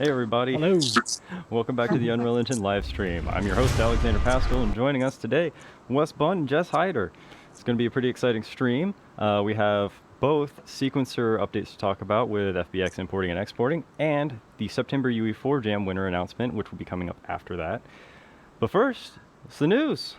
Hey everybody. Hello. Welcome back to the Unreal Engine live stream. I'm your host Alexander Pascal, and joining us today, Wes Bunn and Jess Hyder. It's going to be a pretty exciting stream. We have both sequencer updates to talk about with FBX importing and exporting, and the September UE4jam winner announcement, which will be coming up after that. But first, it's the news.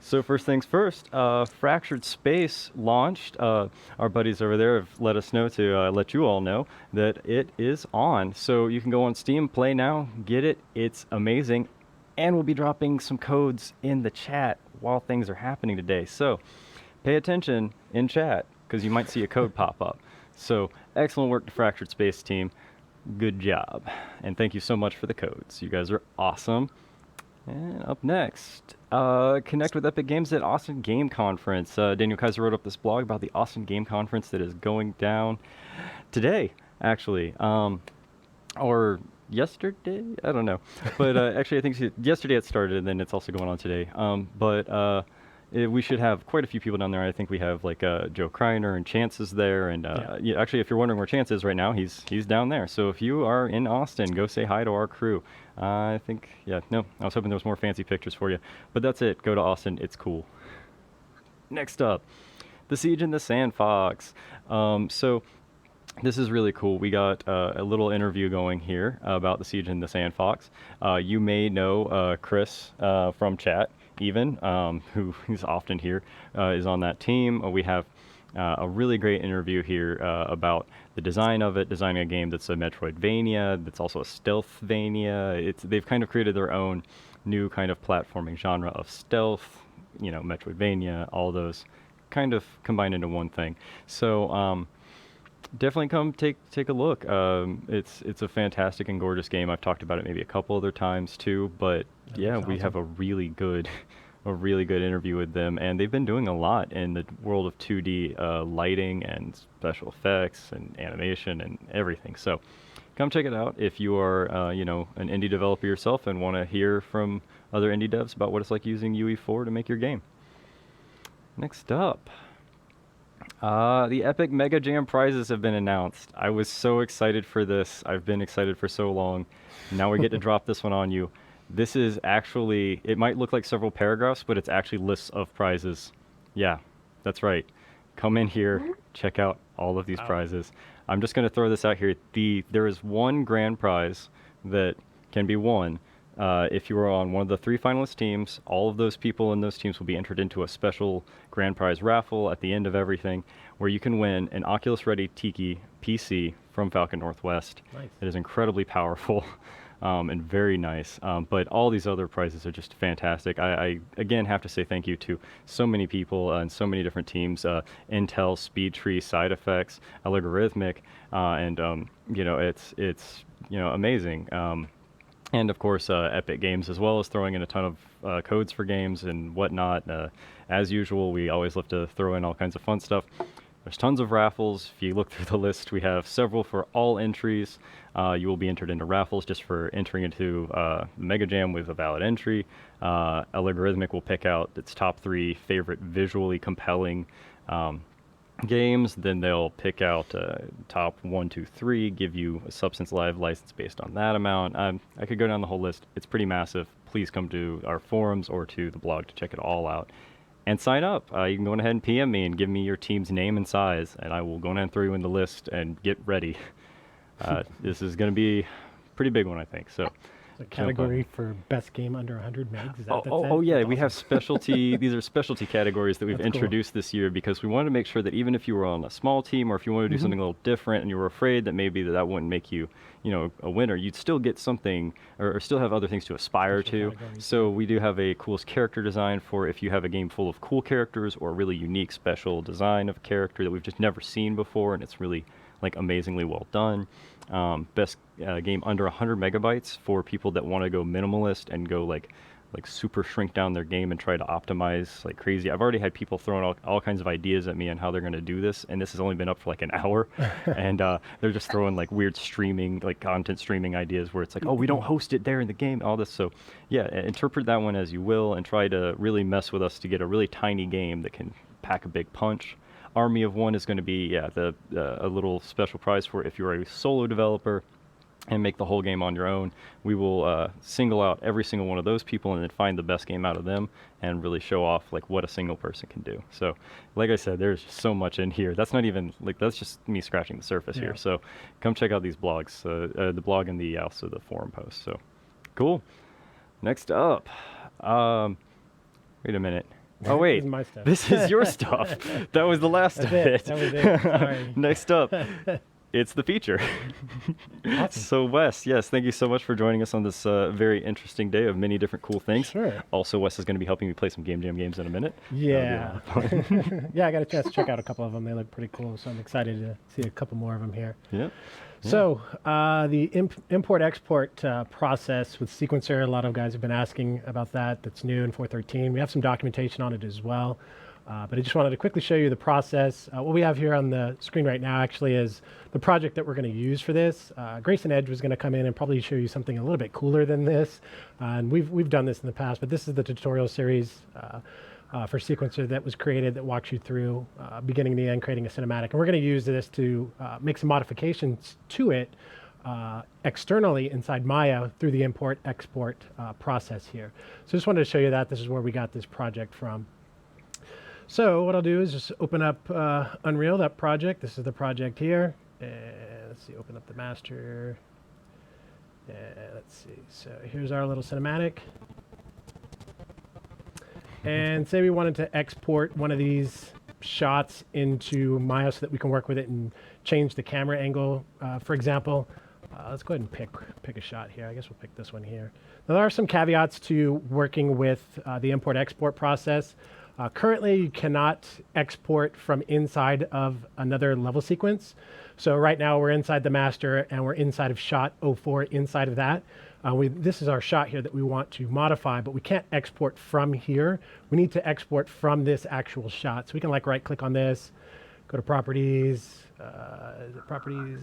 So first things first, Fractured Space launched. Our buddies over there have let us know to let you all know that it is on. So you can go on Steam, play now, get it. It's amazing. And we'll be dropping some codes in the chat while things are happening today. So pay attention in chat because you might see a code pop up. So excellent work to Fractured Space team. Good job. And thank you so much for the codes. You guys are awesome. And up next, connect with Epic Games at Austin Game Conference. Daniel Kaiser wrote up this blog about the Austin Game Conference that is going down today, actually, or yesterday. I don't know, but actually, I think yesterday it started, and then it's also going on today. We should have quite a few people down there. I think we have like Joe Kreiner and Chance is there, and yeah, actually, if you're wondering where Chance is right now, he's down there. So if you are in Austin, go say hi to our crew. I think, yeah, no, I was hoping there was more fancy pictures for you, but that's it. Go to Austin, it's cool. Next up, The Siege in the Sand Fox. So this is really cool. We got a little interview going here about The Siege in the Sand Fox. You may know Chris from chat, even, who is often here, is on that team. We have a really great interview here about the design of it, designing a game that's a Metroidvania, that's also a Stealthvania. They've kind of created their own new kind of platforming genre of stealth, Metroidvania, all those kind of combined into one thing. So definitely come take a look. It's a fantastic and gorgeous game. I've talked about it maybe a couple other times too, but yeah, we have a really good interview with them, and they've been doing a lot in the world of 2D lighting and special effects and animation and everything. So come check it out if you are an indie developer yourself and want to hear from other indie devs about what it's like using UE4 to make your game. Next up, the Epic Mega Jam prizes have been announced. I was so excited for this. I've been excited for so long. Now we get to drop this one on you. This is actually, it might look like several paragraphs, but it's actually lists of prizes. Yeah, that's right. Come in here, check out all of these prizes. I'm just going to throw this out here. There is one grand prize that can be won. If you are on one of the 3 finalist teams, all of those people in those teams will be entered into a special grand prize raffle at the end of everything, where you can win an Oculus Ready Tiki PC from Falcon Northwest. Nice. It is incredibly powerful. And very nice. But all these other prizes are just fantastic. I again have to say thank you to so many people and so many different teams. Intel, Speedtree, Side Effects, Algorithmic, and it's amazing. And of course, Epic Games as well, is throwing in a ton of codes for games and whatnot. As usual, we always love to throw in all kinds of fun stuff. There's tons of raffles. If you look through the list, we have several for all entries. You will be entered into raffles just for entering into Mega Jam with a valid entry. Algorithmic will pick out its top 3 favorite visually compelling games. Then they'll pick out top 1, 2, 3, give you a Substance Live license based on that amount. I could go down the whole list. It's pretty massive. Please come to our forums or to the blog to check it all out. And sign up. You can go ahead and PM me and give me your team's name and size, and I will go ahead and throw you in the list and get ready. This is going to be a pretty big one, I think. So, a category for best game under 100 megs. Is that yeah, That's we awesome. have specialty. These are specialty categories that we've introduced this year because we wanted to make sure that even if you were on a small team or if you wanted to do something a little different and you were afraid that maybe that wouldn't make you, a winner, you'd still get something or still have other things to aspire to. So we do have a coolest character design for if you have a game full of cool characters or a really unique special design of a character that we've just never seen before, and it's really like amazingly well done. Best game under 100 megabytes for people that want to go minimalist and go like super shrink down their game and try to optimize like crazy. I've already had people throwing all kinds of ideas at me on how they're going to do this, and this has only been up for like an hour, and they're just throwing like weird streaming, like content streaming ideas where it's like, oh, we don't host it there in the game, all this. So yeah, interpret that one as you will and try to really mess with us to get a really tiny game that can pack a big punch. Army of One is going to be a little special prize for if you're a solo developer and make the whole game on your own. We will single out every single one of those people and then find the best game out of them and really show off like what a single person can do. So like I said, there's just so much in here. That's not even like, that's just me scratching the surface here. So come check out these blogs, the blog and the also the forum post. So cool. Next up, wait a minute. Oh wait, This is my stuff. this is your stuff. That was the last of it. That was it. Sorry. Next up, it's the feature. Awesome. So Wes, yes, thank you so much for joining us on this very interesting day of many different cool things. Sure. Also, Wes is going to be helping me play some Game Jam games in a minute. Yeah. Yeah, I got a chance to check out a couple of them. They look pretty cool, so I'm excited to see a couple more of them here. Yeah. So the import-export process with Sequencer, a lot of guys have been asking about that. That's new in 4.13. We have some documentation on it as well. But I just wanted to quickly show you the process. What we have here on the screen right now actually is the project that we're going to use for this. Grayson Edge was going to come in and probably show you something a little bit cooler than this. And we've done this in the past, but this is the tutorial series for Sequencer that was created that walks you through beginning to end, creating a cinematic. And we're going to use this to make some modifications to it externally inside Maya through the import-export process here. So just wanted to show you that. This is where we got this project from. So what I'll do is just open up Unreal, that project. This is the project here. And let's see, open up the master. And let's see, so here's our little cinematic. And say we wanted to export one of these shots into Maya so that we can work with it and change the camera angle, for example. Let's go ahead and pick a shot here. I guess we'll pick this one here. Now, there are some caveats to working with the import-export process. Currently, you cannot export from inside of another level sequence. So right now, we're inside the master, and we're inside of shot 04 inside of that. This is our shot here that we want to modify, but we can't export from here. We need to export from this actual shot. So we can like right-click on this, go to Properties. Is it Properties?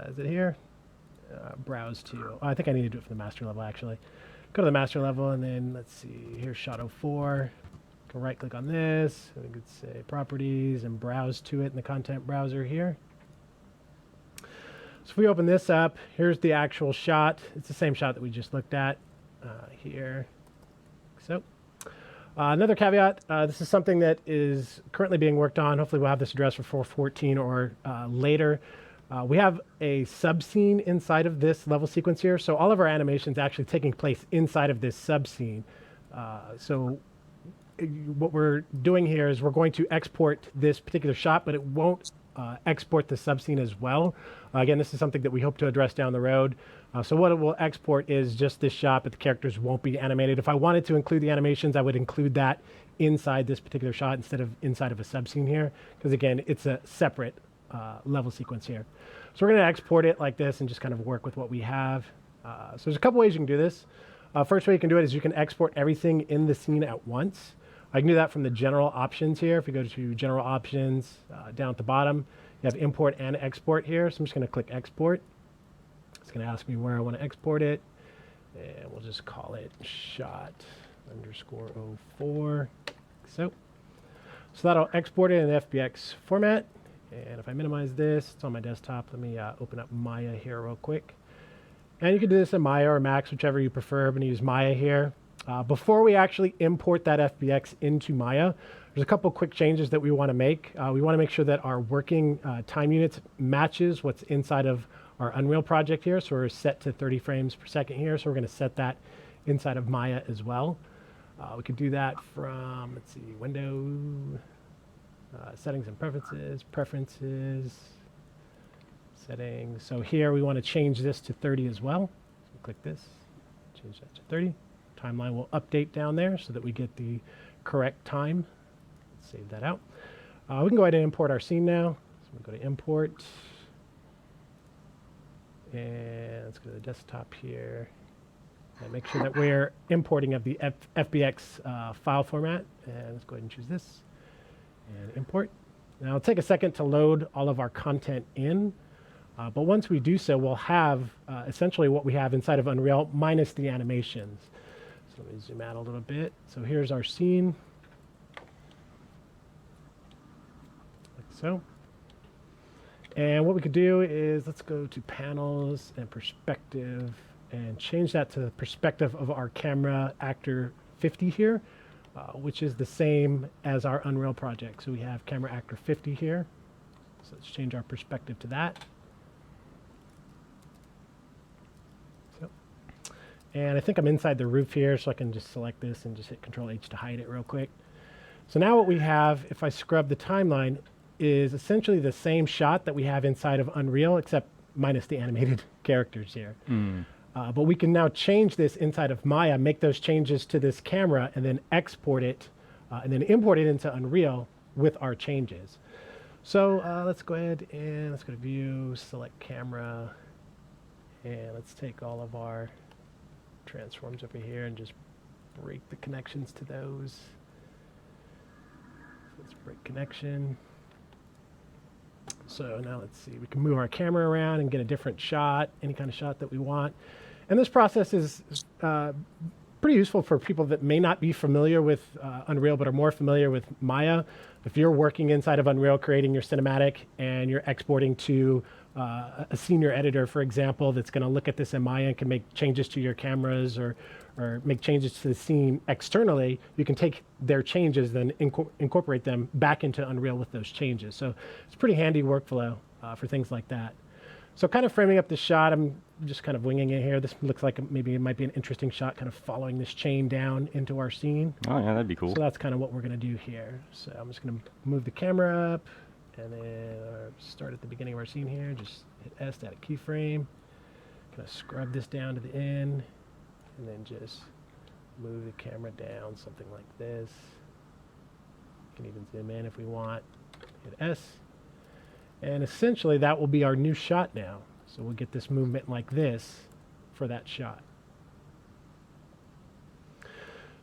Is it here? Browse to. Oh, I think I need to do it for the master level, actually. Go to the master level, and then let's see. Here's shot 04. Can right-click on this. We could say Properties and browse to it in the content browser here. So if we open this up, here's the actual shot. It's the same shot that we just looked at here. So another caveat, this is something that is currently being worked on. Hopefully we'll have this addressed for 4.14 or later. We have a subscene inside of this level sequence here. So all of our animations actually taking place inside of this subscene. So what we're doing here is we're going to export this particular shot, but it won't export the subscene as well. Again, this is something that we hope to address down the road. So what it will export is just this shot, but the characters won't be animated. If I wanted to include the animations, I would include that inside this particular shot instead of inside of a subscene here, because again, it's a separate level sequence here. So we're going to export it like this and just kind of work with what we have. So there's a couple ways you can do this. First way you can do it is you can export everything in the scene at once. I can do that from the general options here. If we go to general options, down at the bottom, you have import and export here. So I'm just going to click export. It's going to ask me where I want to export it. And we'll just call it shot _04. So that'll export it in FBX format. And if I minimize this, it's on my desktop. Let me open up Maya here real quick. And you can do this in Maya or Max, whichever you prefer. I'm going to use Maya here. Before we actually import that FBX into Maya, there's a couple quick changes that we want to make. We want to make sure that our working time units matches what's inside of our Unreal project here. So we're set to 30 frames per second here. So we're going to set that inside of Maya as well. We could do that from, let's see, Window, Settings and Preferences, Settings. So here we want to change this to 30 as well. So click this, change that to 30. Timeline will update down there so that we get the correct time. Let's save that out. We can go ahead and import our scene now. So we'll go to Import. And let's go to the desktop here. And make sure that we're importing of the FBX file format. And let's go ahead and choose this. And import. Now it'll take a second to load all of our content in. But once we do so, we'll have essentially what we have inside of Unreal minus the animations. So let me zoom out a little bit. So here's our scene. so. And what we could do is let's go to panels and perspective and change that to the perspective of our camera actor 50 here, which is the same as our Unreal project. So we have camera actor 50 here. So let's change our perspective to that. So, and I think I'm inside the roof here, so I can just select this and just hit Control H to hide it real quick. So now what we have, if I scrub the timeline, is essentially the same shot that we have inside of Unreal, except minus the animated characters here. But we can now change this inside of Maya, make those changes to this camera, and then export it, and then import it into Unreal with our changes. So let's go ahead and let's go to View, select Camera, and let's take all of our transforms over here and just break the connections to those. So let's break connection. So now let's see, we can move our camera around and get a different shot, any kind of shot that we want. And this process is pretty useful for people that may not be familiar with Unreal, but are more familiar with Maya. If you're working inside of Unreal, creating your cinematic, and you're exporting to a senior editor, for example, that's going to look at this in Maya and can make changes to your cameras or make changes to the scene externally, you can take their changes, then incorporate them back into Unreal with those changes. So it's a pretty handy workflow for things like that. So kind of framing up the shot, I'm just kind of winging it here. This looks like maybe it might be an interesting shot, kind of following this chain down into our scene. Oh yeah, that'd be cool. So that's kind of what we're going to do here. So I'm just going to move the camera up and then start at the beginning of our scene here. Just hit S to add a keyframe. Kind of scrub this down to the end and then just move the camera down, something like this. You can even zoom in if we want. Hit S. And essentially that will be our new shot now. So we'll get this movement like this for that shot.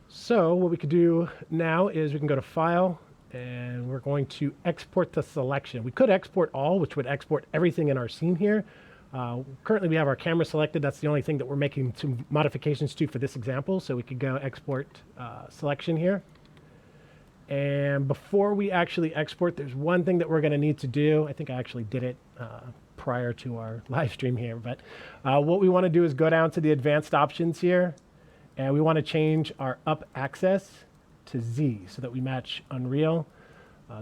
So what we could do now is we can go to File and we're going to export the selection. We could export all, which would export everything in our scene here. Currently we have our camera selected. That's the only thing that we're making some modifications to for this example. So we could go export selection here. And before we actually export, there's one thing that we're going to need to do. I think I actually did it prior to our live stream here. But what we want to do is go down to the advanced options here. And we want to change our up axis to Z so that we match Unreal,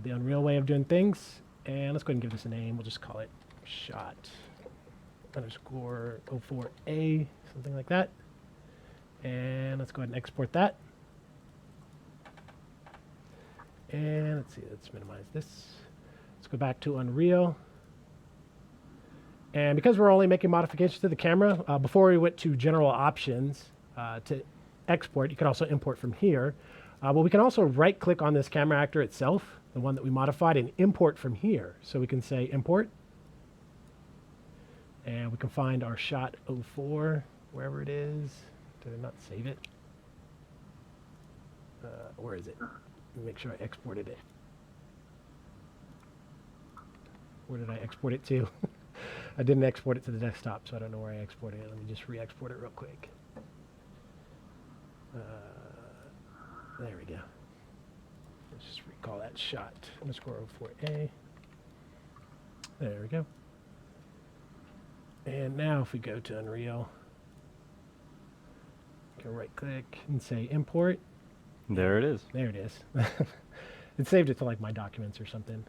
the Unreal way of doing things. And let's go ahead and give this a name. We'll just call it shot underscore 04A, something like that. And let's go ahead and export that. And let's see, let's minimize this. Let's go back to Unreal. And because we're only making modifications to the camera, before we went to general options to export, you can also import from here. But we can also right click on this camera actor itself, the one that we modified, and import from here. So we can say import. And we can find our shot 04, wherever it is. Did I not save it? Where is it? Let me make sure I exported it. Where did I export it to? I didn't export it to the desktop, so I don't know where I exported it. Let me just re-export it real quick. There we go. Let's just recall that shot underscore 04A. There we go. And now if we go to Unreal, we can right click and say import. There it is. There it is. It saved it to like my documents or something.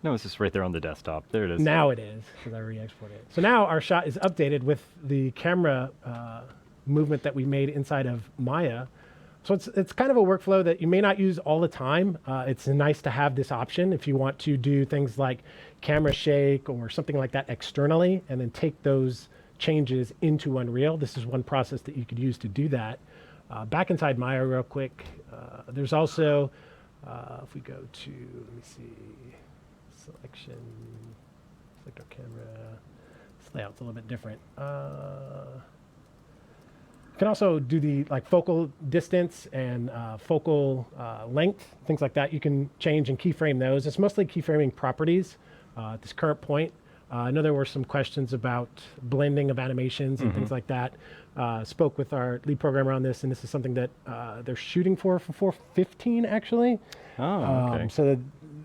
No, it's just right there on the desktop. There it is. Now it is, because I re-exported it. So now our shot is updated with the camera movement that we made inside of Maya. So it's kind of a workflow that you may not use all the time. It's nice to have this option if you want to do things like camera shake or something like that externally, and then take those changes into Unreal. This is one process that you could use to do that. Back inside Maya real quick, there's also, if we go to, let me see, selection, select our camera, this layout's a little bit different. You can also do the focal distance and focal length, things like that. You can change and keyframe those. It's mostly keyframing properties at this current point. I know there were some questions about blending of animations and things like that. Spoke with our lead programmer on this, and this is something that they're shooting for 415 actually. Oh, okay. So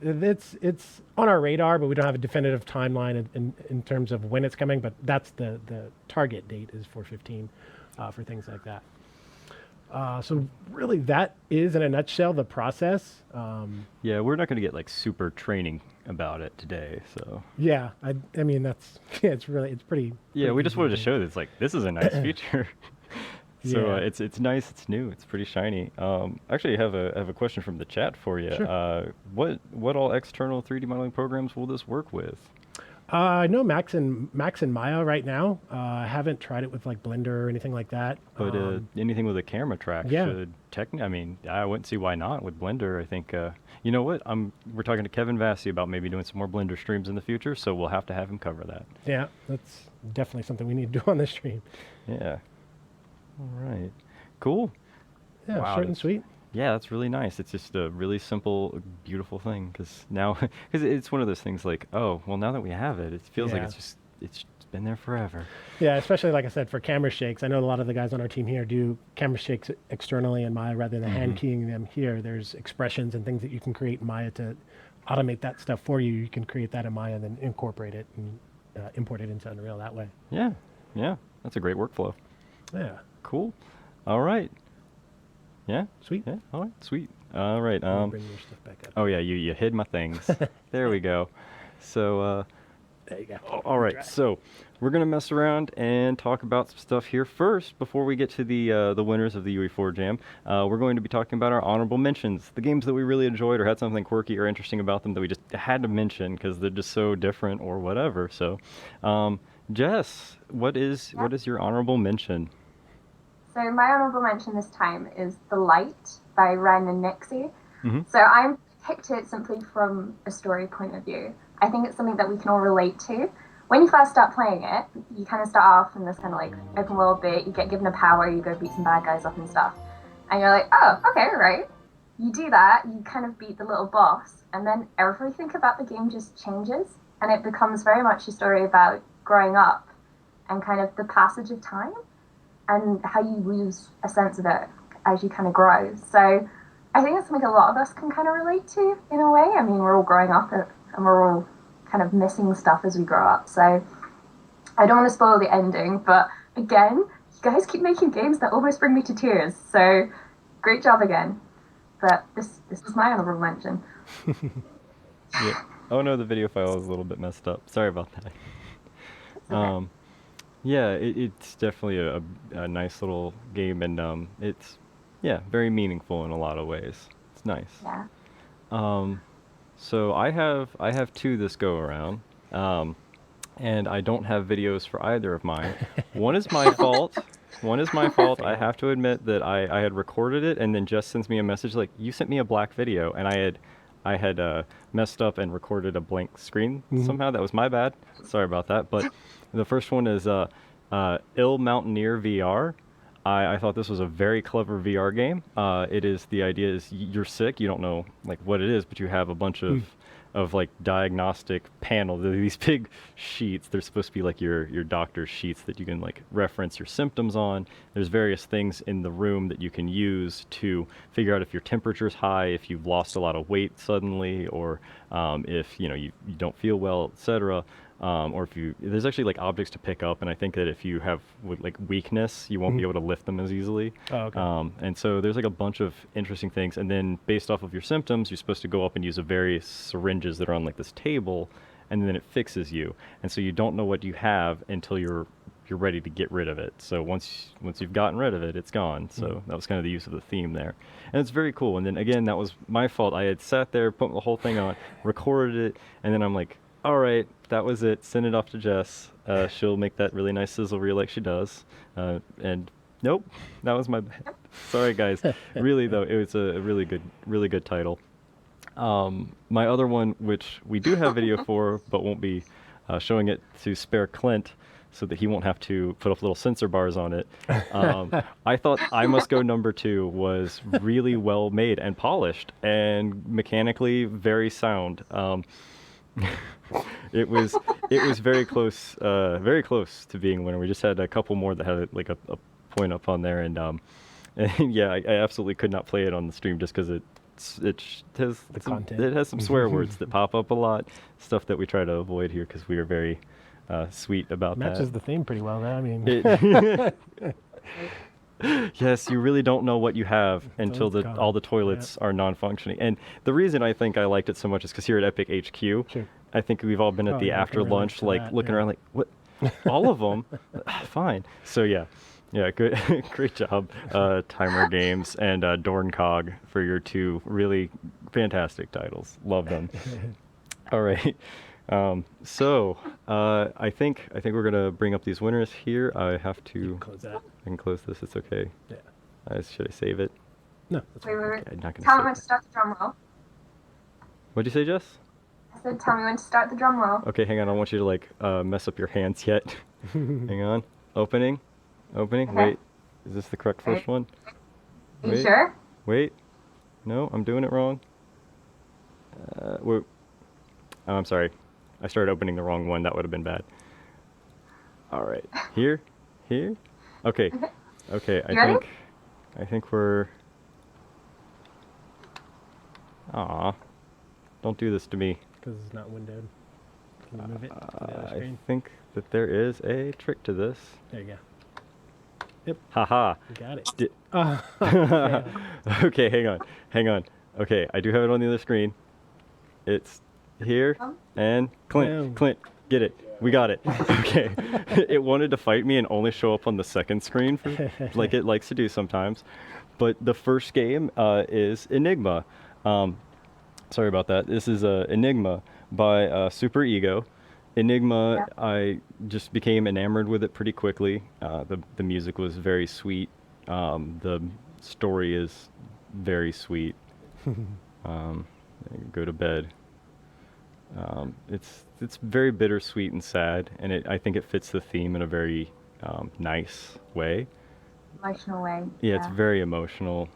it's on our radar, but we don't have a definitive timeline in terms of when it's coming. But that's the target date is 4/15 for things like that. So really, that is in a nutshell the process. Yeah, we're not going to get like super training about it today, so. Yeah, I mean that's yeah, it's pretty. Yeah, we just easy wanted to do. show this like this is a nice feature. So Yeah. it's nice, it's new, it's pretty shiny. Actually, I have a question from the chat for you. Sure. What all external 3D modeling programs will this work with? I know Max and Maya right now. I haven't tried it with like Blender or anything like that. But anything with a camera track Yeah. should I mean, I wouldn't see why not with Blender. I think you know what? We're talking to Kevin Vassy about maybe doing some more Blender streams in the future, so we'll have to have him cover that. Yeah, that's definitely something we need to do on the stream. Yeah. All right. Cool. Yeah, Wow, short and that's- sweet. Yeah, that's really nice. It's just a really simple, beautiful thing. Because now, because it's one of those things like, oh, well, now that we have it, it feels like Yeah. it's been there forever. Yeah, especially like I said for camera shakes. I know a lot of the guys on our team here do camera shakes externally in Maya rather than hand keying them here. There's expressions and things that you can create in Maya to automate that stuff for you. You can create that in Maya and then incorporate it and import it into Unreal that way. Yeah, yeah, that's a great workflow. Yeah, Cool. All right. Yeah. sweet. Yeah. All right. Sweet. All right. Let me bring your stuff back up. Oh yeah, you hid my things. There we go. So. There you go. All right, Try. so we're gonna mess around and talk about some stuff here first before we get to the winners of the UE4jam. We're going to be talking about our honorable mentions, the games that we really enjoyed or had something quirky or interesting about them that we just had to mention because they're just so different or whatever. So, Jess, what is your honorable mention? So my honorable mention this time is The Light by Ren and Nixie. Mhm. So I picked it simply from a story point of view. I think it's something that we can all relate to. When you first start playing it, you kind of start off in this kind of like open world bit, you get given a power, you go beat some bad guys up and stuff. And you're like, oh, okay, right. You do that, you kind of beat the little boss, and then everything about the game just changes, and it becomes very much a story about growing up and kind of the passage of time and how you lose a sense of it as you kind of grow. So I think it's something a lot of us can kind of relate to in a way. I mean, we're all growing up and we're all kind of missing stuff as we grow up. So I don't want to spoil the ending, but again, you guys keep making games that almost bring me to tears. So great job again. But this is my honorable mention. Yeah. Oh no, the video file is a little bit messed up. Sorry about that. Okay. Yeah, it's definitely a nice little game, and it's very meaningful in a lot of ways. It's nice. Yeah. So I have two this go around, and I don't have videos for either of mine. One is my fault. One is my fault. I have to admit that I had recorded it, and then Jess sends me a message like, "You sent me a black video," and I had messed up and recorded a blank screen somehow. That was my bad. Sorry about that. But the first one is Ill Mountaineer VR. I thought this was a very clever VR game. It is, the idea is you're sick, you don't know like what it is, but you have a bunch of like diagnostic panels. They're these big sheets. They're supposed to be like your doctor's sheets that you can like reference your symptoms on. There's various things in the room that you can use to figure out if your temperature's high, if you've lost a lot of weight suddenly, or if you don't feel well, etc. Or if there's actually like objects to pick up, and I think that if you have like weakness, you won't be able to lift them as easily. Oh, okay. And so there's like a bunch of interesting things, and then based off of your symptoms, you're supposed to go up and use the various syringes that are on like this table, and then it fixes you. And so you don't know what you have until you're ready to get rid of it. So once you've gotten rid of it, it's gone. So that was kind of the use of the theme there, and it's very cool. And then again, that was my fault. I had sat there, put the whole thing on, recorded it, and then I'm like, all right, that was it. Send it off to Jess. She'll make that really nice sizzle reel like she does. And nope, that was my bad. Sorry, guys. Really though, it was a really good title. My other one, which we do have video for, but won't be showing it to spare Clint, so that he won't have to put up little sensor bars on it. I thought I Must Go #2 was really well made and polished and mechanically very sound. It was very close to being a winner. We just had a couple more that had a point up on there, and yeah, I absolutely could not play it on the stream just because has content. it has some swear words that pop up a lot. Stuff that we try to avoid here because we are very sweet about Matches that. the theme pretty well, though. I mean, Yes, you really don't know what you have until it's gone. all the toilets are non-functioning. And the reason I think I liked it so much is because here at Epic HQ, Sure. I think we've all been at Oh, the yeah, I after can relate lunch, to like that, looking yeah. around, like what? All of them? Fine. So yeah, good, great job, Timer Games and Dorncog for your two really fantastic titles. Love them. All right. I think we're gonna bring up these winners here. I have to. Close that. I can close this. It's okay. Yeah. Should I save it? No, that's Wait, fine. wait, wait. Okay, I'm not gonna Tell me save when to it. start the drum roll. What'd you say, Jess? I said, tell me when to start the drum roll. Okay, hang on. I don't want you to like mess up your hands yet. Hang on. Opening. Okay. Wait. Is this the correct first one? Are you Wait. sure? Wait. No, I'm doing it wrong. Wait. Oh, I'm sorry. I started opening the wrong one. That would have been bad. All right. Here. Okay. Okay. You ready? I think we're. Aw. Don't do this to me. Because it's not windowed. Can you move it to the other I screen? think that there is a trick to this. There you go. Haha. You got it. Di- Yeah. Okay, hang on. Okay, I do have it on the other screen. It's here and Boom. Clint, get it. We got it. Okay. It wanted to fight me and only show up on the second screen, like it likes to do sometimes. But the first game is Enigma. Sorry about that. This is Enigma by Super Ego. Enigma, I just became enamored with it pretty quickly. The music was very sweet. The story is very sweet. Go to bed. It's very bittersweet and sad, and I think it fits the theme in a very nice way. Emotional way. Yeah, it's very emotional.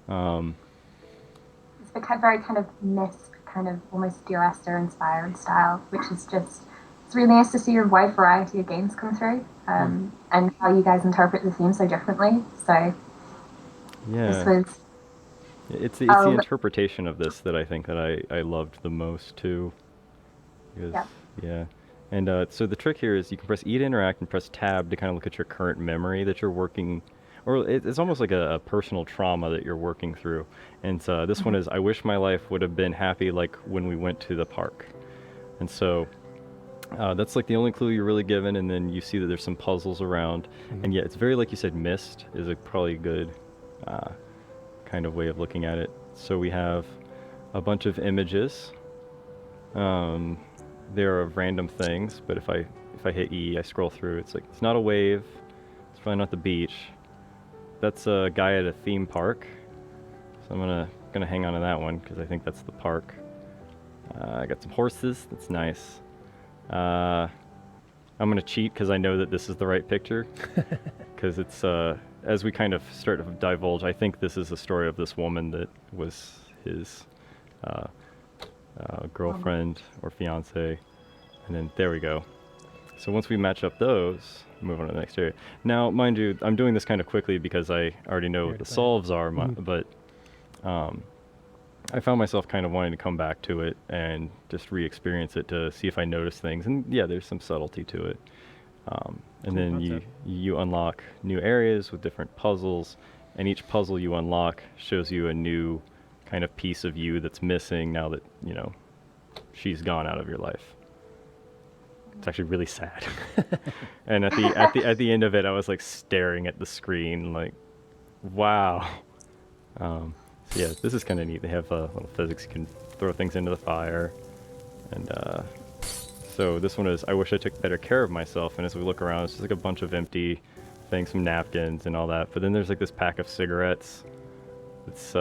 It's the very kind of mist, kind of almost Dear Esther inspired style, which is just, it's really nice to see a wide variety of games come through, and how you guys interpret the theme so differently. So this was. It's the interpretation of this that I think that I loved the most too. Because, And so the trick here is you can press E to interact and press Tab to kind of look at your current memory that you're working, or it's almost like a personal trauma that you're working through. And this one is, I wish my life would have been happy like when we went to the park. And so that's like the only clue you're really given, and then you see that there's some puzzles around. And yeah, it's very, like you said, mist is probably a good kind of way of looking at it. So we have a bunch of images. They're of random things, but if I hit E, I scroll through. It's like, it's not a wave. It's probably not the beach. That's a guy at a theme park. So I'm gonna hang on to that one because I think that's the park. I got some horses. That's nice. I'm gonna cheat because I know that this is the right picture. Because it's as we kind of start to divulge, I think this is the story of this woman that was his girlfriend or fiance, and then there we go. So once we match up those, move on to the next area. Now, mind you, I'm doing this kind of quickly because I already know what the solves are, but I found myself kind of wanting to come back to it and just re-experience it to see if I notice things. And yeah, there's some subtlety to it. And then you unlock new areas with different puzzles, and each puzzle you unlock shows you a new kind of piece of you that's missing now that, she's gone out of your life. It's actually really sad. And at the end of it, I was like staring at the screen like, wow. So yeah, this is kind of neat. They have little physics. You can throw things into the fire. And so this one is, I wish I took better care of myself. And as we look around, it's just like a bunch of empty things, some napkins and all that. But then there's like this pack of cigarettes. It's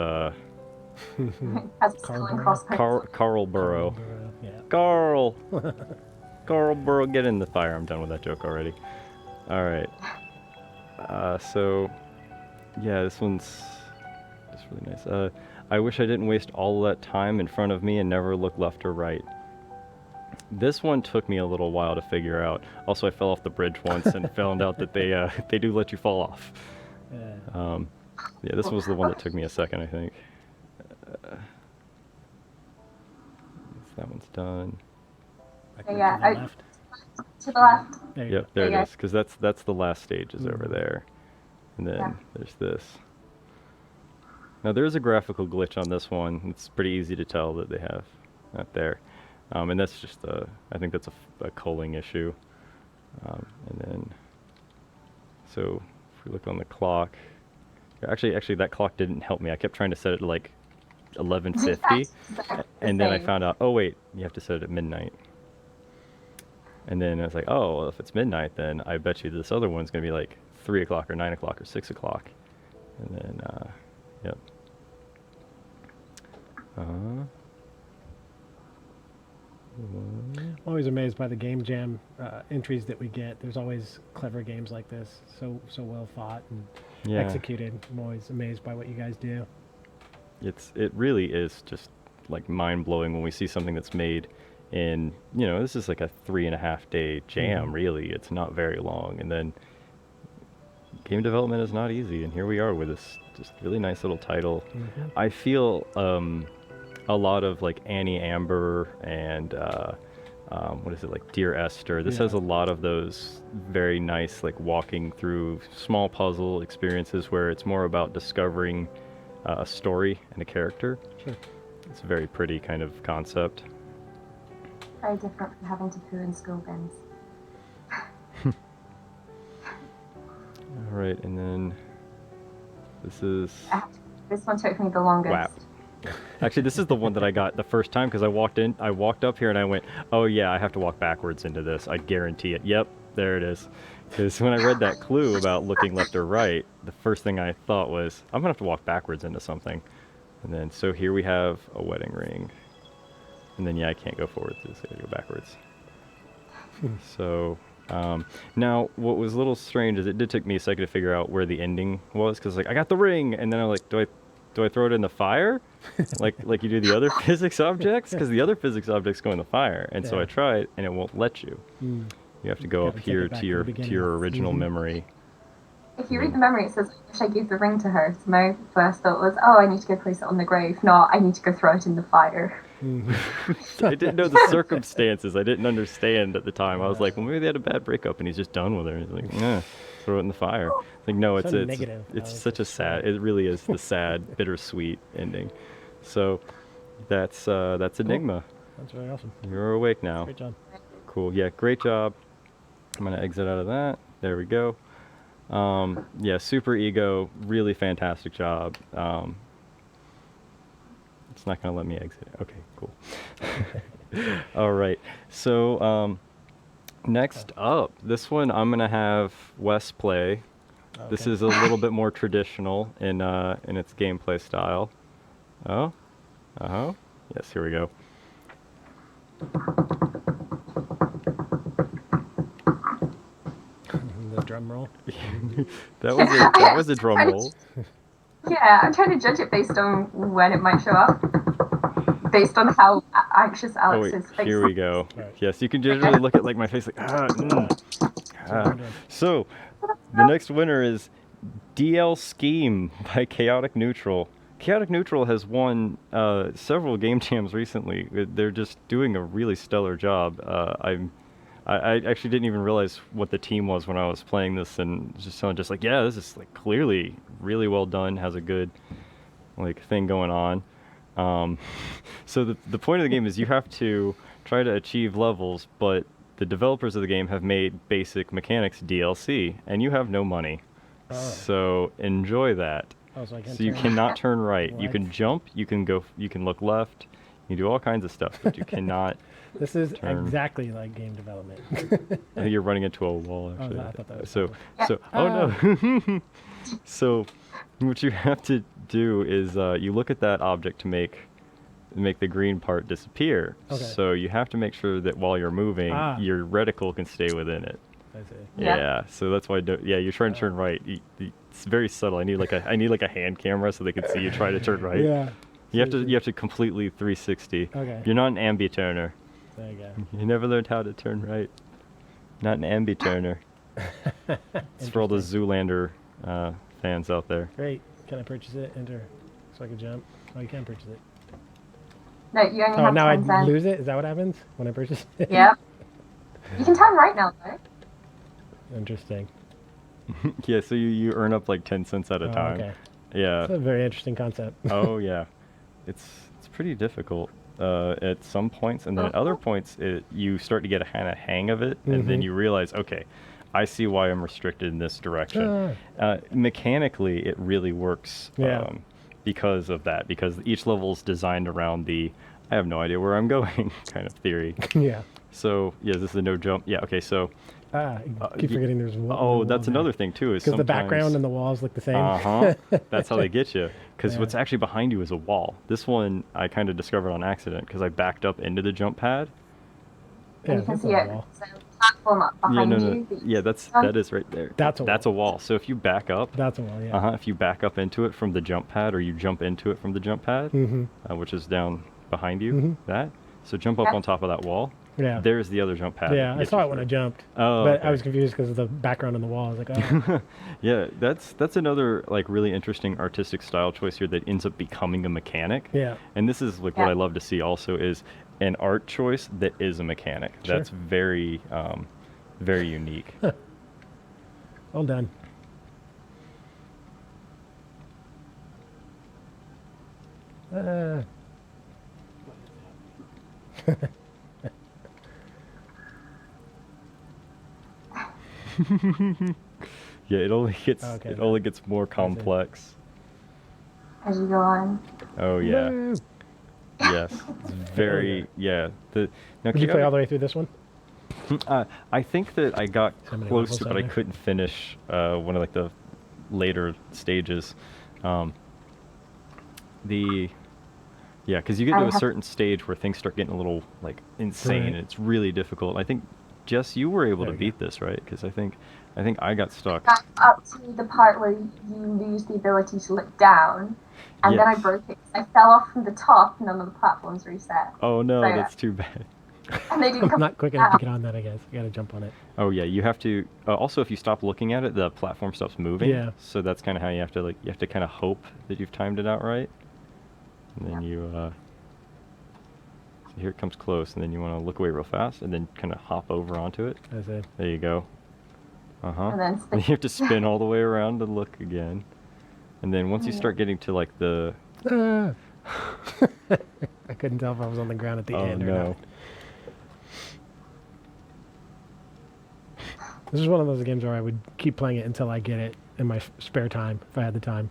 Carl Burrow. Yeah. Carl Burrow, get in the fire. I'm done with that joke already. All right. So yeah, this one's just really nice. I wish I didn't waste all that time in front of me and never look left or right. This one took me a little while to figure out. Also, I fell off the bridge once and found out that they do let you fall off. Yeah, this was the one that took me a second, I think. that one's done. Backward Yeah, to the left. To the left. There you Yep, go. there There it you is, because that's the last stage is over Mhm. there. And then Yeah. there's this. Now there is a graphical glitch on this one. It's pretty easy to tell that they have that there. And that's just I think that's a culling issue. And then, so if we look on the clock, actually that clock didn't help me. I kept trying to set it to like 11:50, and then I found out, oh wait, you have to set it at midnight. And then I was like, oh, well, if it's midnight, then I bet you this other one's gonna be like 3 o'clock or 9 o'clock or 6 o'clock. And then, yep. I'm always amazed by the game jam entries that we get. There's always clever games like this, so well thought and Yeah. executed. I'm always amazed by what you guys do. It really is just like mind blowing when we see something that's made in, this is like a 3.5 day jam. Really, it's not very long. And then game development is not easy, and here we are with this just really nice little title. I feel a lot of like Annie Amber and what is it, like Dear Esther. This has a lot of those very nice like walking through small puzzle experiences where it's more about discovering a story and a character. Sure. It's a very pretty kind of concept. Very different from having to poo in school bins. All right, and then this is This one took me the longest. WAP. Actually, this is the one that I got the first time because I walked up here and I went, oh yeah, I have to walk backwards into this. I guarantee it. Yep, there it is. Because when I read that clue about looking left or right, the first thing I thought was, I'm gonna have to walk backwards into something. And then, so here we have a wedding ring. And then, yeah, I can't go forward, so I gotta go backwards. So, now, what was a little strange is it did take me a second to figure out where the ending was, because like, I got the ring, and then I'm like, do I throw it in the fire? like you do the other physics objects? Because the other physics objects go in the fire. And so I tried, and it won't let you. You have to go up take here it back to to the your original memory. If you read the memory, it says, I wish I gave the ring to her. So my first thought was, oh, I need to go place it on the grave. Not, I need to go throw it in the fire. I didn't know the circumstances. I didn't understand at the time. I was like, well, maybe they had a bad breakup and he's just done with her. He's like, yeah, throw it in the fire. It's like, no, So negative. it's No, such a sad, it really is the sad, bittersweet ending. So that's Enigma. That's really awesome. You're awake now. Great job. Cool. Yeah, great job. I'm going to exit out of that. There we go. Yeah, Super Ego, really fantastic job. It's not going to let me exit. Okay, cool. All right. So next up, this one I'm going to have Wes play. This Okay. is a little bit more traditional in its gameplay style. Oh? Uh-huh. Yes, here we go. The drum roll. That was a drum roll. Yeah, I'm trying to judge it based on when it might show up. Based on how anxious Oh Alex wait, is. Face. here we go. Right. Yes, you can generally look at like my face like ah. So, the next winner is DL Scheme by Chaotic Neutral. Chaotic Neutral has won several game jams recently. They're just doing a really stellar job. I actually didn't even realize what the team was when I was playing this, and just someone just like, yeah, this is like clearly really well done. Has a good like thing going on. So the point of the game is you have to try to achieve levels, but the developers of the game have made basic mechanics DLC, and you have no money. Oh. So enjoy that. Oh, so I can't So you turn- cannot turn right. You What? can jump. You can go. You can look left. You can do all kinds of stuff, but you cannot. This is turn. exactly like game development. I think you're running into a wall. Oh, Actually, I thought that was so Yeah. so. Oh no. So, what you have to do is you look at that object to make the green part disappear. Okay. So you have to make sure that while you're moving, Ah. your reticle can stay within it. I see. Yeah. Yeah. So that's why. You're trying to turn right. It's very subtle. I need like a hand camera so they can see you try to turn right. Yeah. You have to completely 360. Okay. You're not an ambi-turner. There you go. You never learned how to turn right. Not an ambi-turner. It's for all the Zoolander fans out there. Great. Can I purchase it? Enter. So I can jump. Oh, you can purchase it. No, you only Oh, have now 10 I cents. lose it? Is that what happens when I purchase it? Yep. You can turn right now, though. Interesting. Yeah, so you earn up like 10 cents at a Oh, time. okay. Yeah. That's a very interesting concept. Oh yeah, it's pretty difficult at some points, and then at other points you start to get a kind of hang of it, and then you realize, okay, I see why I'm restricted in this direction. Mechanically, it really works Yeah. because of that, because each level is designed around the I have no idea where I'm going kind of theory. Yeah. So yeah, this is a no jump. Yeah, okay, so. I keep forgetting there's one. Oh, that's another thing too. Is Because the background and the walls look the same. That's how they get you. Because Yeah. what's actually behind you is a wall. This one I kind of discovered on accident because I backed up into the jump pad. Yeah, And you can that's see not a it. wall. There's a platform up behind no. you. Yeah, that is right there. That's a That's a wall. So if you back up, That's a wall, yeah. if you back up into it from the jump pad, or you jump into it from the jump pad, which is down behind you, that. So jump up Yeah. on top of that wall. Yeah. There's the other jump pad. Yeah, that I gets saw you it when I through. jumped. Oh, But okay. I was confused because of the background on the wall. I was like, oh. Yeah, that's another like really interesting artistic style choice here that ends up becoming a mechanic. Yeah. And this is like what Yeah. I love to see also is an art choice that is a mechanic. Sure. That's very very unique. Well done. Yeah, it only gets Okay, it only gets more complex. As you go on. Oh yeah. Woo! Yes. It's very yeah. Now Did you play all the way through this one? I think that I got So many close levels to, out but I there. couldn't finish one of like the later stages. Because you get I to a have- certain stage where things start getting a little like insane. Right. And it's really difficult. I think Jess, you were able There to we go. beat this, right? Because I think I got stuck. Got up to the part where you lose the ability to look down, and then I Yes. broke it. I fell off from the top, and none of the platforms reset. Oh no, So, yeah. that's too bad. And they didn't I'm come not quick enough to down. get on that, I guess. I gotta jump on it. Oh yeah, you have to. Also, if you stop looking at it, the platform stops moving. Yeah. So that's kind of how you have to kind of hope that you've timed it out right, and then you. So here it comes close, and then you want to look away real fast, and then kind of hop over onto it. As a, There you go. And then And you have to spin all the way around to look again, and then once you start getting to like the. I couldn't tell if I was on the ground at the Oh end or no. not. This is one of those games where I would keep playing it until I get it in my spare time, if I had the time.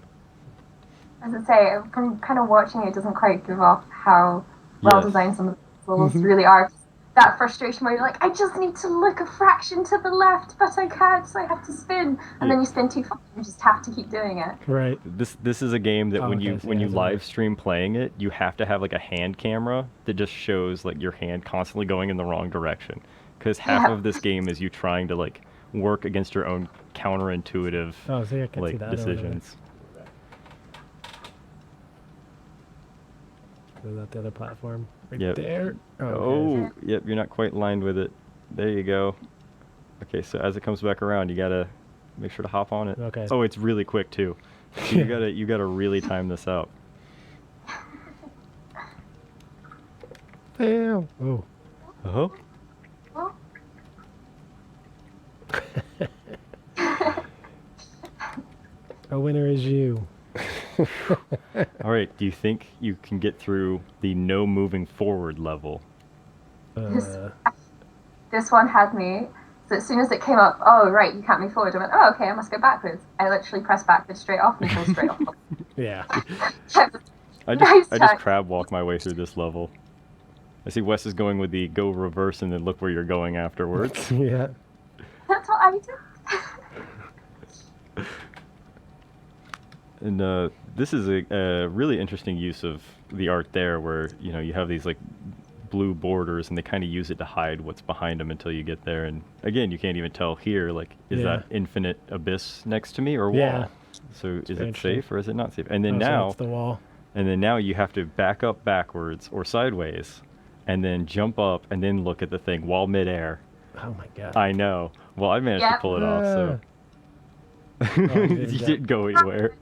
As I say, from kind of watching it, doesn't quite give off how well Yes. designed some of the levels really are. That frustration where you're like, I just need to look a fraction to the left, but I can't, so I have to spin. And then you spin too far, and you just have to keep doing it. Right. This is a game that Oh, when okay, you so when yeah, you it's over. live stream playing it, you have to have like a hand camera that just shows like your hand constantly going in the wrong direction, because half Yeah. of this game is you trying to like work against your own counterintuitive Oh, see, I can see like that. over there. decisions. Is that the other platform? Right Yep. there? Oh, okay. yep, you're not quite lined with it. There you go. Okay, so as it comes back around, you gotta make sure to hop on it. Okay. Oh, it's really quick too. So you gotta really time this out. Damn. Oh. Uh-huh. Well, A winner is you. All right, do you think you can get through the no moving forward level? this one had me. So as soon as it came up, oh, right, you can't move forward. I went, oh, okay, I must go backwards. I literally pressed backwards straight off and go straight off. Yeah. I Nice just try. crab walk my way through this level. I see Wes is going with the go reverse and then look where you're going afterwards. Yeah. That's what I did. And this is a really interesting use of the art there, where you have these like blue borders, and they kind of use it to hide what's behind them until you get there. And again, you can't even tell here, like, is Yeah. that infinite abyss next to me or wall? Yeah. So is very it interesting. safe or is it not safe? And then Oh, so now, that's the wall. you have to back up backwards or sideways, and then jump up and then look at the thing while midair. Oh my god. I know. Well, I managed to Yep. pull it off, so you you didn't didn't go anywhere.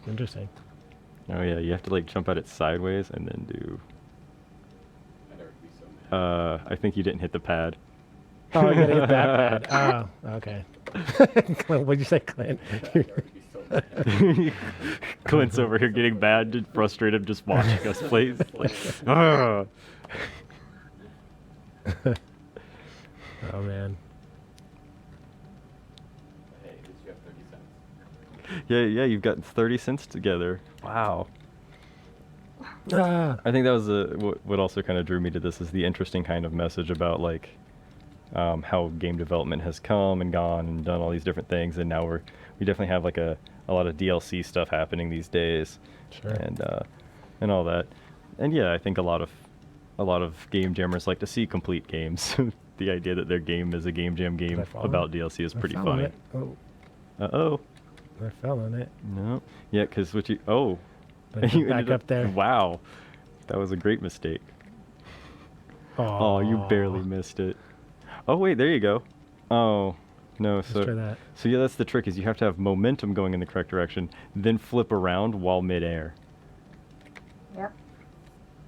Interesting. Oh yeah, you have to like jump at it sideways and then do. I think you didn't hit the pad. Oh, I gotta hit that pad. Oh, okay. What'd you say, Clint? Clint's over here getting mad and frustrated just watching us play. Like, "Ah." Oh man. Yeah, you've got 30 cents together. Wow. Ah. I think that was what also kind of drew me to this is the interesting kind of message about like how game development has come and gone and done all these different things, and now we definitely have like a lot of DLC stuff happening these days, Sure. and all that, and yeah, I think a lot of game jammers like to see complete games. The idea that their game is a game jam game about DLC is pretty funny. It. Oh, Uh-oh. I fell on it. No. Yeah, because what you... Oh. But You back ended up there. Wow. That was a great mistake. Oh, you barely missed it. Oh, wait, there you go. Oh, no, Let's try that. So yeah, that's the trick, is you have to have momentum going in the correct direction, then flip around while midair. Yep.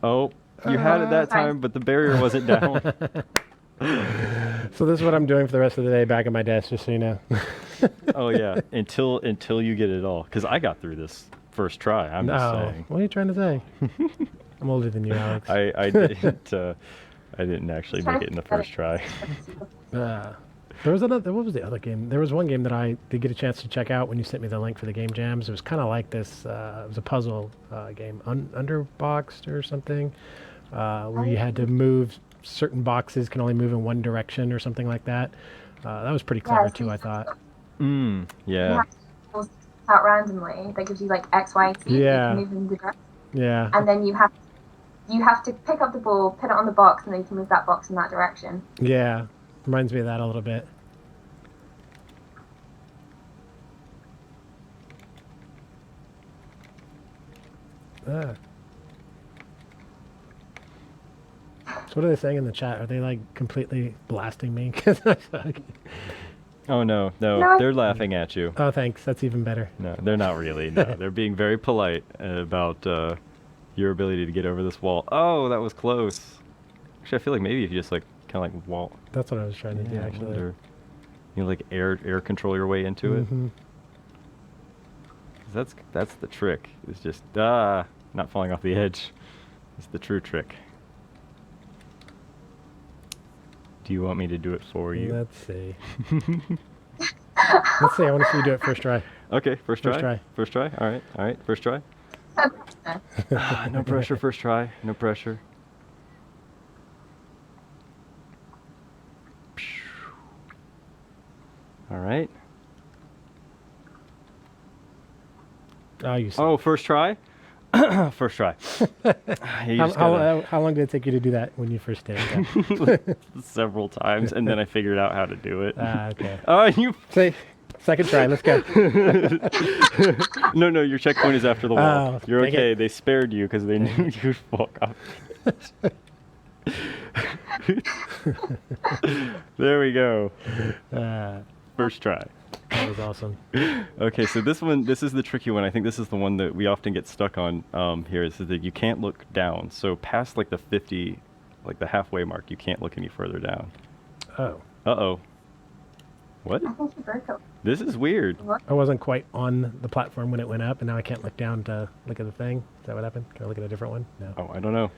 Oh, you had it that time, but the barrier wasn't down. So this is what I'm doing for the rest of the day back at my desk, just so you know. Oh yeah, until you get it all. Because I got through this first try. I'm just saying. What are you trying to say? I'm older than you, Alex. I didn't actually make it in the first try. There was another. What was the other game? There was one game that I did get a chance to check out when you sent me the link for the game jams. It was kind of like this. It was a puzzle game, Underboxed or something, where you had to move. Certain boxes can only move in one direction or something like that. That was pretty clever too, I thought. Yeah. You have to out randomly. That gives you like X, Y, Z. Yeah. You can move in the direction. Yeah. And then you have to pick up the ball, put it on the box, and then you can move that box in that direction. Yeah. Reminds me of that a little bit. So what are they saying in the chat? Are they like completely blasting me? Oh no, No. they're laughing at you. Oh, thanks. That's even better. No, they're not really. No, they're being very polite about your ability to get over this wall. Oh, that was close. Actually, I feel like maybe if you just like kind of like wall. That's what I was trying to do, Yeah, I actually. wonder. You like air control your way into it. Mhm. 'Cause that's the trick. It's just not falling off the edge. It's the true trick. Do you want me to do it for you? Let's see. Let's see. I want to see you do it first try. Okay, first try. First try. First try. All right, first try. No pressure. First try. No pressure. All right. Oh, you. Oh, first try. First try. You just How long did it take you to do that when you first did it? several times, and then I figured out how to do it. Okay. Oh, you. Say, second try. Let's go. No, your checkpoint is after the wall. Oh, You're dang okay. it. They spared you because they knew you'd walk off. There we go. First try. That was awesome. Okay, so this is the tricky one. I think this is the one that we often get stuck on here, is that you can't look down. So past like the 50, like the halfway mark, you can't look any further down. Oh. Uh-oh. What? I think you broke it. This is weird. I wasn't quite on the platform when it went up, and now I can't look down to look at the thing. Is that what happened? Can I look at a different one? No. Oh, I don't know.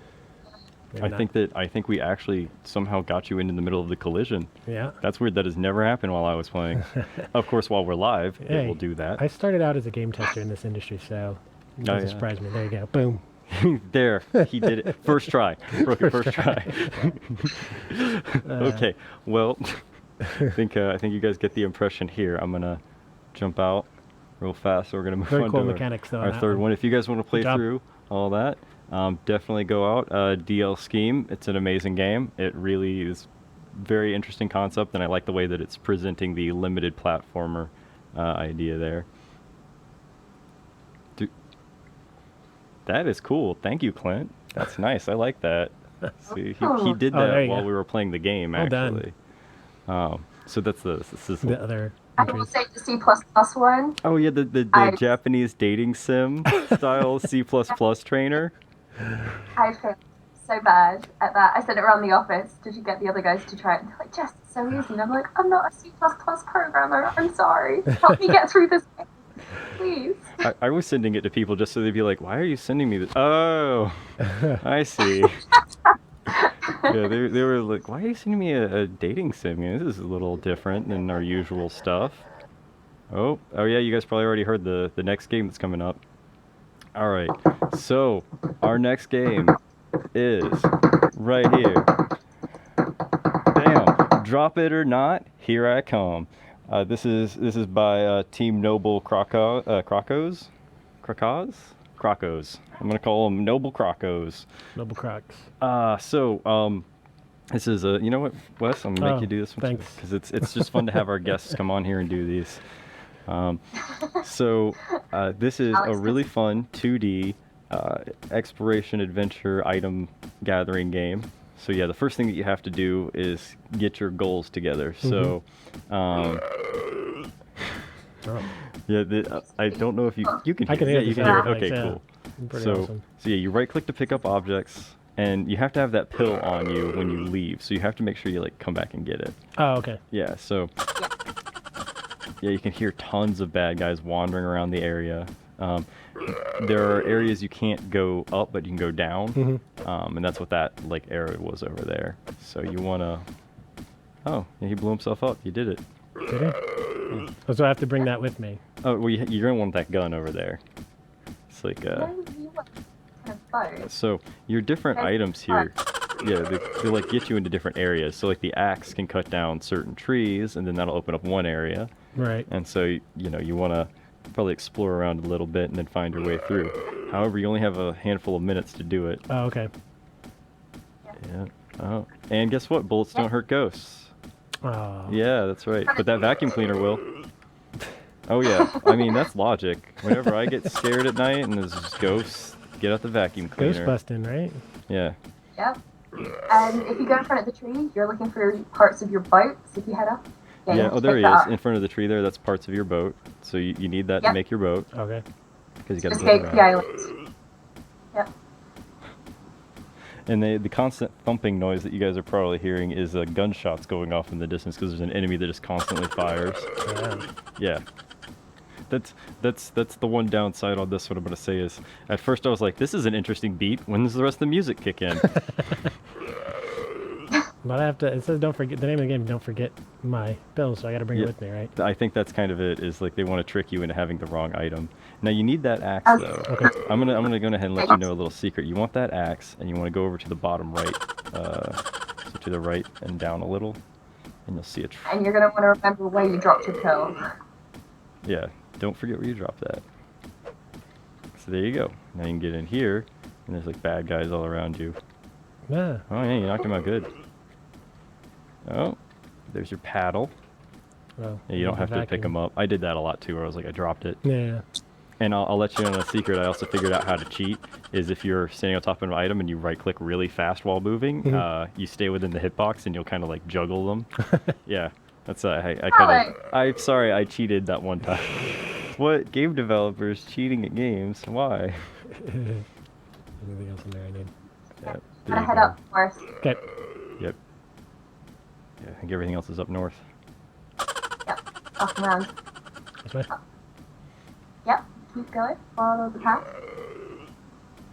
Maybe not. I think we actually somehow got you into the middle of the collision. Yeah. That's weird. That has never happened while I was playing. Of course, while we're live, Hey, it will do that. I started out as a game tester in this industry, so it doesn't yeah. surprise me. There you go. Boom. There, he did it. First try. Broke it first try. Okay, well, I think you guys get the impression here. I'm gonna jump out real fast. So we're gonna move Very on cool to mechanics, though, on our that third one. one. If you guys want to play Good job. through all that, definitely go out. DL Scheme. It's an amazing game. It really is very interesting concept, and I like the way that it's presenting the limited platformer idea there. That is cool. Thank you, Clint. That's nice. I like that. See, he did Oh, there that you while go. we were playing the game, Well done. actually. So this is The other. I trees. will say the C++ one. Oh yeah, the Japanese dating sim style C++ trainer. I feel so bad at that. I sent it around the office. Did you get the other guys to try it? And they're like, Jess, it's so easy. And I'm like, I'm not a C++ programmer. I'm sorry. Help me get through this game, please. I was sending it to people just so they'd be like, "Why are you sending me this?" Oh, I see. Yeah, they were like, "Why are you sending me a dating sim? You know, this is a little different than our usual stuff." Oh yeah, you guys probably already heard the next game that's coming up. All right, so our next game is right here. Bam! Drop it or not, here I come. This is by Team Noble Crocos. I'm gonna call them Noble Crocos. Noble Crocs. This is you know what, Wes? I'm gonna make you do this one thanks. because it's just fun to have our guests come on here and do these. This is a really fun 2D exploration adventure item gathering game. So yeah, the first thing that you have to do is get your goals together. So, yeah, I don't know if you can hear. I can hear Yeah, you the can hear. sound It. Okay, effects, yeah. cool. Pretty So awesome. yeah, you right click to pick up objects, and you have to have that pill on you when you leave. So you have to make sure you like come back and get it. Oh, okay. Yeah. So yeah, you can hear tons of bad guys wandering around the area. There are areas you can't go up, but you can go down, and that's what that like area was over there. So you wanna. Oh, yeah, he blew himself up. You did it. Did he? Oh, so I have to bring that with me. Oh, well, you're gonna want that gun over there. It's like No, you want kind of both. So your different Okay. items here, yeah, they like get you into different areas. So like the axe can cut down certain trees, and then that'll open up one area. Right. And so you know you want to probably explore around a little bit and then find your way through. However, you only have a handful of minutes to do it. Oh, okay. Yeah. Oh, and guess what? Bullets don't hurt ghosts. Oh. Yeah, that's right. But that vacuum cleaner will. Oh yeah. I mean that's logic. Whenever I get scared at night and there's just ghosts, get out the vacuum Ghost cleaner. busting, right? Yeah. Yep. And if you go in front of the tree, you're looking for parts of your boat. So if you head up, you Yeah, have oh to there pick he that is, up. in front of the tree there, that's parts of your boat. So you need that to Yep. make your boat, Okay. because you got to Escape build the around. island. Yep. And the constant thumping noise that you guys are probably hearing is gunshots going off in the distance, because there's an enemy that just constantly fires. Yeah. Yeah. That's the one downside on this one I'm going to say is, at first I was like, this is an interesting beat, when does the rest of the music kick in? But I have to, it says don't forget, the name of the game, don't forget my pills, so I gotta bring Yeah. it with me, right? I think that's kind of it, is like they want to trick you into having the wrong item. Now you need that axe though. Okay. I'm gonna go ahead and let you know a little secret. You want that axe, and you want to go over to the bottom right, so to the right and down a little, and you'll see a And you're going to want to remember where you dropped your pill. yeah. Don't forget where you dropped that. So there you go. Now you can get in here, and there's like bad guys all around you. Yeah. Oh yeah, you knocked him out good. Oh, there's your paddle. Well, Yeah, you don't have to pick vacuum. them up. I did that a lot too, where I was like, I dropped it. Yeah. And I'll let you in on a secret. I also figured out how to cheat. Is if you're standing on top of an item and you right-click really fast while moving, you stay within the hitbox and you'll kind of like juggle them. Yeah, that's I kind of. I'm sorry, I cheated that one time. What, game developers cheating at games? Why? Anything else in there I need? Yeah, I'm there going to you head go. up north. Okay. Yep. Yeah, I think everything else is up north. Yep. Off and around. This way? Yep. Keep going. Follow the path.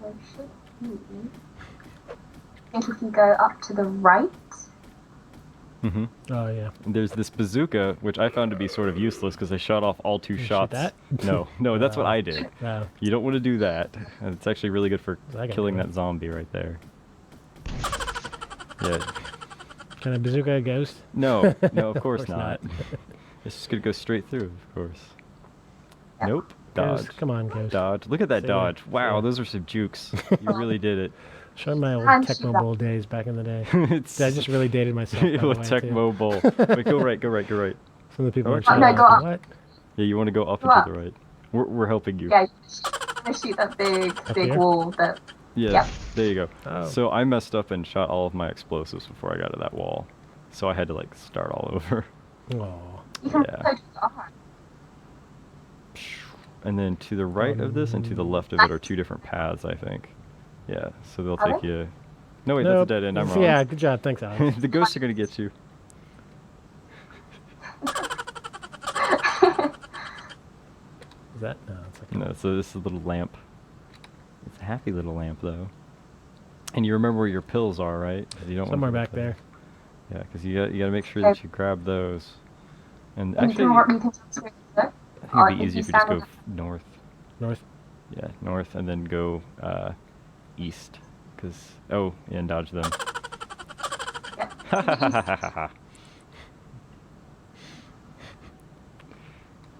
There should be. I think if you go up to the right. Mm-hmm. Oh, yeah. There's this bazooka, which I found to be sort of useless because I shot off all two You shoot shots. that? No, that's what I did. Wow. You don't want to do that. And it's actually really good for I can killing do it. that zombie right there. Yeah. Can a bazooka a ghost? No, of course course not. not. It's just gonna go straight through, of course. Yep. Nope. Dodge. Ghost, come on, ghost. Dodge. Look at that See ya. dodge. Wow, Yeah. those are some jukes. You really did it. Show my old Punch Tecmo that. Bowl days back in the day. It's I just really dated myself. by the with way, Tecmo too. Bowl. Wait, go right. Some of the people Oh, are no, showing go up, up. What? Yeah, you want to go up Go and up. to the right. We're helping you. Yeah, you shoot that big here? wall that. Yeah, Yep. there you go. Oh. So I messed up and shot all of my explosives before I got to that wall. So I had to like start all over. Oh. You can Yeah. also do the art. And then to the right of this and to the left of it are two different paths, I think. Yeah, so they'll Are take they? you... No, wait, Nope. that's a dead end. I'm wrong. Yeah, good job. Thanks, Alex. The ghosts are going to get you. Is that? No, it's like No, so this is a little lamp. It's a happy little lamp, though. And you remember where your pills are, right? 'Cause you don't somewhere want back there. Yeah, because you got to make sure that you grab those. And And actually, you can just do it. I think Or it'd be if easier you if you just stand go on north. North. Yeah, north, and then go east. Because and dodge them. Yeah.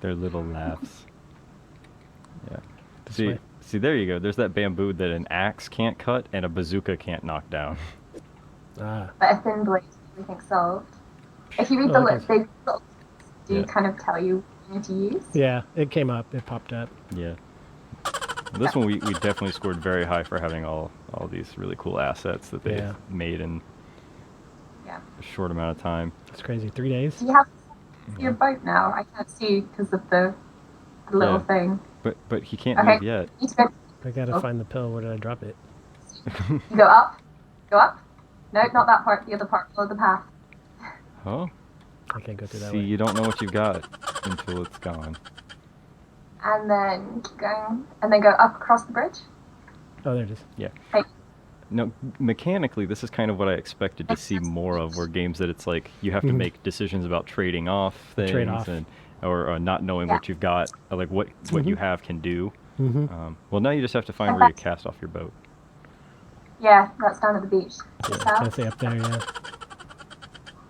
Their little laughs. Yeah. This See, way. see, there you go. There's that bamboo that an axe can't cut and a bazooka can't knock down. Ah. But a thin blade, everything's solved. If you read Oh, the okay. big little do Yeah. kind of tell you what you need to use. Yeah, it came up. It popped up. Yeah. This one we definitely scored very high for having all these really cool assets that they've Yeah. made in Yeah. a short amount of time. It's crazy. 3 days. Do you have your boat now? I can't see because of the little Yeah. thing. But he can't Okay. move yet. You need to go, I gotta Oh. find the pill. Where did I drop it? you go up. Go up. No, not that part. The other part. Follow the path. Huh? I can't go through that See, way. you don't know what you've got until it's gone. And then keep going. And then go up across the bridge. Oh, there it is. Yeah. Hey. No, mechanically, this is kind of what I expected to see more of, were games that it's like you have to Mhm. make decisions about trading off things Trade-off. and or not knowing Yeah. what you've got, or like what you have can do. Mm-hmm. Well, now you just have to find where you cast off your boat. Yeah, that's down at the beach. Yeah, Just I south. say up there. Yeah.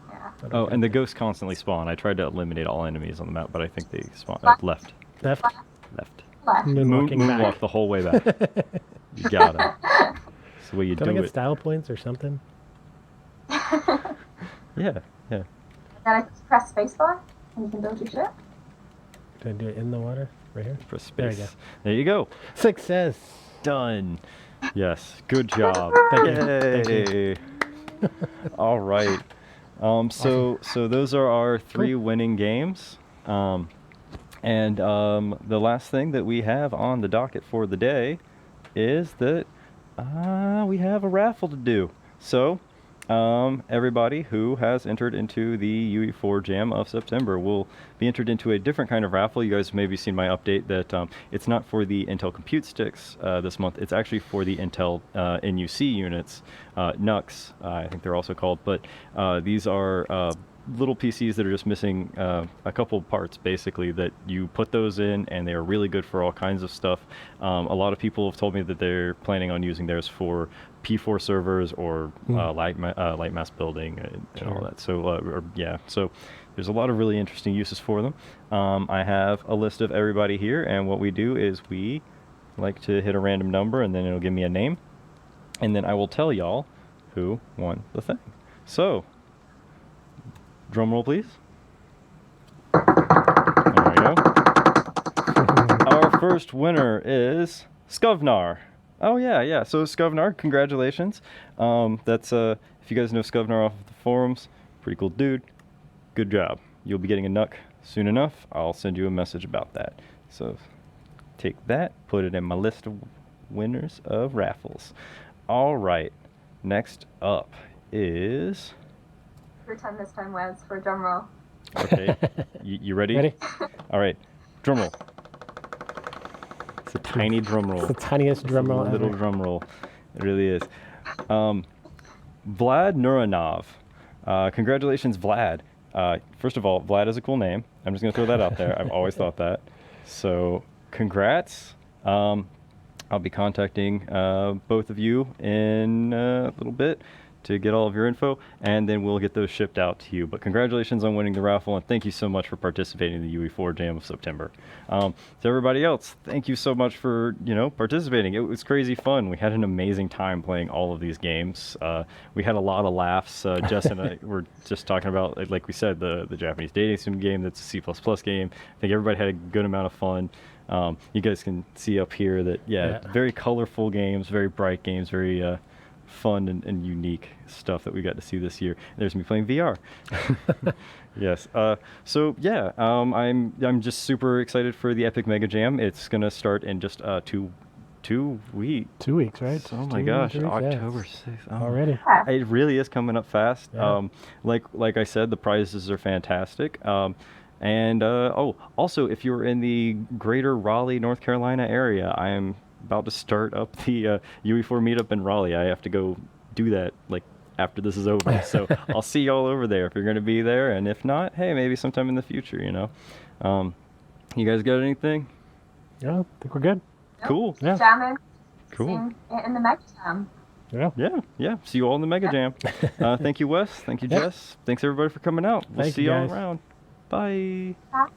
Yeah. Oh, and the ghosts constantly spawn. I tried to eliminate all enemies on the map, but I think they spawn Left. left. Left. Left. Left. Moonwalking Moonwalk back. the whole way back. You gotta. It's the way you Don't I do get it. style points or something? Yeah, yeah. Then I just press spacebar and you can build your ship. Did I do it in the water? Right here? Press There you space. go. There you go. Success. Done. Yes. Good job. Thank you. Thank Yay. All right. So those are our three winning games. And the last thing that we have on the docket for the day is that we have a raffle to do. So everybody who has entered into the UE4jam of September will be entered into a different kind of raffle. You guys have maybe seen my update that it's not for the Intel Compute Sticks this month. It's actually for the Intel NUC units, NUCs, I think they're also called. But these are little PCs that are just missing a couple parts, basically, that you put those in, and they are really good for all kinds of stuff. A lot of people have told me that they're planning on using theirs for P4 servers or light mass building and all that. So so there's a lot of really interesting uses for them. I have a list of everybody here, and what we do is we like to hit a random number, and then it'll give me a name, and then I will tell y'all who won the thing. So drum roll, please. There we go. Our first winner is Skovnar. Oh yeah. So Skovnar, congratulations. That's if you guys know Skovnar off of the forums, pretty cool dude. Good job. You'll be getting a NUC soon enough. I'll send you a message about that. So take that, put it in my list of winners of raffles. All right. Next up is. Pretend this time, Wes, for a drum roll. Okay. You ready? Ready? All right. Drum roll. It's a tiny drum roll. It's the tiniest drum roll Little ever. drum roll. It really is. Vlad Nuranov. Congratulations, Vlad. First of all, Vlad is a cool name. I'm just going to throw that out there. I've always thought that. So, congrats. I'll be contacting both of you in a little bit to get all of your info, and then we'll get those shipped out to you. But congratulations on winning the raffle, and thank you so much for participating in the UE4jam of September. To everybody else, thank you so much for participating. It was crazy fun. We had an amazing time playing all of these games. We had a lot of laughs. Jess and I were just talking about, like we said, the Japanese dating sim game. That's a C++ game. I think everybody had a good amount of fun. You guys can see up here that very colorful games, very bright games, very fun and unique stuff that we got to see this year. There's me playing VR. Yes. So yeah, I'm just super excited for the Epic Mega Jam. It's gonna start in just two weeks. 2 weeks, right? Oh my 2 gosh, 3 weeks, yeah. October 6th. Oh. Already. Yeah. It really is coming up fast. Yeah. Like I said, the prizes are fantastic. And also, if you're in the greater Raleigh, North Carolina area, I am about to start up the UE4 meetup in Raleigh. I have to go do that like after this is over. So I'll see y'all over there if you're going to be there, and if not, hey, maybe sometime in the future. You guys got anything? Yeah, I think we're good. Cool. Yeah. Jamming. Cool. Seeing it in the Mega Jam. Yeah. Yeah. See you all in the Mega Jam. Thank you, Wes. Thank you, Yeah. Jess. Thanks everybody for coming out. We'll Thank see you, y'all guys. around. Bye. Bye.